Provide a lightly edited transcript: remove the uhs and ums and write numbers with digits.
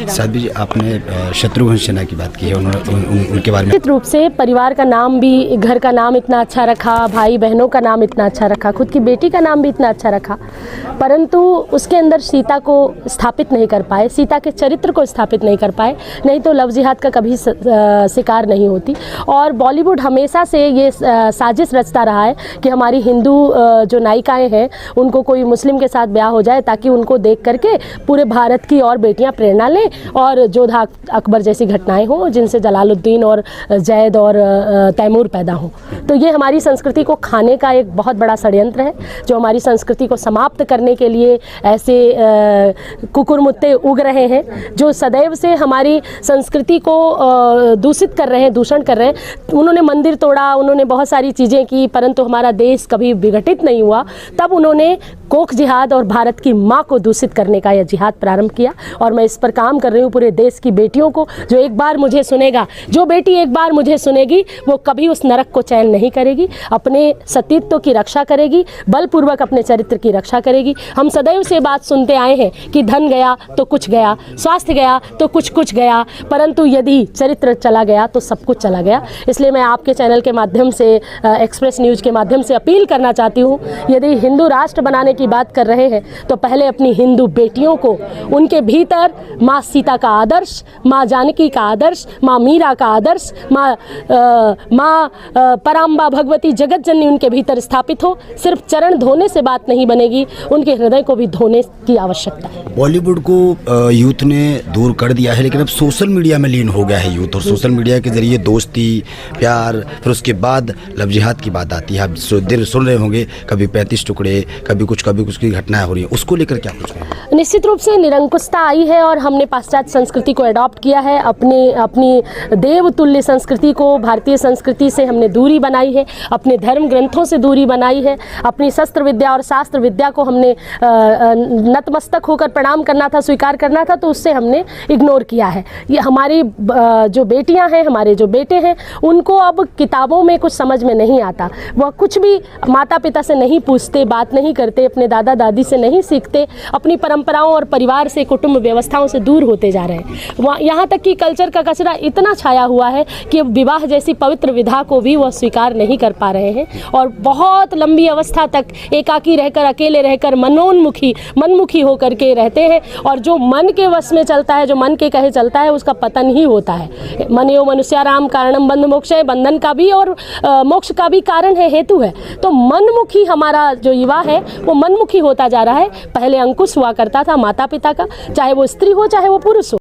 साध्वी जी, आपने शत्रुघ्न सिन्हा की बात की है, उनके बारे में निश्चित रूप से परिवार का नाम भी, घर का नाम इतना अच्छा रखा, भाई बहनों का नाम इतना अच्छा रखा, खुद की बेटी का नाम भी इतना अच्छा रखा, परंतु उसके अंदर सीता को स्थापित नहीं कर पाए, सीता के चरित्र को स्थापित नहीं कर पाए, नहीं तो लव जिहाद का कभी शिकार नहीं होती। और बॉलीवुड हमेशा से ये साजिश रचता रहा है कि हमारी हिंदू जो नायिकाएं हैं उनको कोई मुस्लिम के साथ ब्याह हो जाए ताकि उनको देख करके पूरे भारत की और बेटियां प्रेरणा लें और जोधा अकबर जैसी घटनाएं हों जिनसे जलालुद्दीन और जैद और तैमूर पैदा हों। तो ये हमारी संस्कृति को खाने का एक बहुत बड़ा षड्यंत्र है, जो हमारी संस्कृति को समाप्त करने के लिए ऐसे कुकुरमुत्ते उग रहे हैं, जो सदैव से हमारी संस्कृति को दूषित कर रहे हैं, दूषण कर रहे हैं। उन्होंने मंदिर तोड़ा, उन्होंने बहुत सारी चीज़ें की, परंतु हमारा देश कभी विघटित नहीं हुआ। तब उन्होंने कोख जिहाद और भारत की माँ को दूषित करने का यह जिहाद प्रारंभ किया और मैं इस पर काम कर रही हूँ पूरे देश की बेटियों को। जो एक बार मुझे सुनेगा, जो बेटी एक बार मुझे सुनेगी, वो कभी उस नरक को चैन नहीं करेगी, अपने सतीत्व की रक्षा करेगी, बलपूर्वक अपने चरित्र की रक्षा करेगी। हम सदैव से बात सुनते आए हैं कि धन गया तो कुछ गया, स्वास्थ्य गया तो कुछ गया, परंतु यदि चरित्र चला गया तो सब कुछ चला गया। इसलिए मैं आपके चैनल के माध्यम से, एक्सप्रेस न्यूज़ के माध्यम से अपील करना चाहती हूँ, यदि हिंदू राष्ट्र बनाने की बात कर रहे हैं तो पहले अपनी हिंदू बेटियों को, उनके भीतर माँ सीता का आदर्श, माँ जानकी का आदर्श, माँ मीरा का आदर्श, माँ पराम्बा भगवती जगत जननी उनके भीतर स्थापित हो। सिर्फ चरण धोने से बात नहीं बनेगी, उनके हृदय को भी धोने की आवश्यकता है। बॉलीवुड को यूथ ने दूर कर दिया है, लेकिन अब सोशल मीडिया में लीन हो गया है यूथ, और सोशल मीडिया के जरिए दोस्ती, प्यार, फिर उसके बाद लव जिहाद की बात आती है। आप देर सुन रहे होंगे, कभी 35 टुकड़े, कभी कुछ की घटनाएं हो रही है, उसको लेकर क्या कुछ है? निश्चित रूप से निरंकुशता आई है और हमने पाश्चात्य संस्कृति को अडॉप्ट किया है। अपनी देवतुल्य संस्कृति को, भारतीय संस्कृति से हमने दूरी बनाई है, अपने धर्म ग्रंथों से दूरी बनाई है, अपनी शस्त्र विद्या और शास्त्र विद्या को हमने नतमस्तक होकर प्रणाम करना था, स्वीकार करना था, तो उससे हमने इग्नोर किया है। ये हमारी जो बेटियां हैं, हमारे जो बेटे हैं, उनको अब किताबों में कुछ समझ में नहीं आता, वह कुछ भी माता पिता से नहीं पूछते, बात नहीं करते, अपने दादा दादी से नहीं सीखते, अपनी परंपराओं और परिवार से, कुटुंब व्यवस्थाओं से दूर होते जा रहे हैं। यहाँ तक कि कल्चर का कचरा इतना छाया हुआ है कि विवाह जैसी पवित्र विधा को भी वह स्वीकार नहीं कर पा रहे हैं और बहुत लंबी अवस्था तक एकाकी रहकर, अकेले रहकर मनमुखी होकर के रहते हैं। और जो मन के वश में चलता है, जो मन के कहे चलता है, उसका पतन ही होता है। मनयो मनुष्याराम कारणम बंध मोक्ष है, बंधन का भी और मोक्ष का भी कारण है, हेतु है। तो मनमुखी हमारा जो युवा है वो मनमुखी होता जा रहा है। पहले अंकुश हुआ करता था माता पिता का, चाहे वो स्त्री हो चाहे वो पुरुष हो।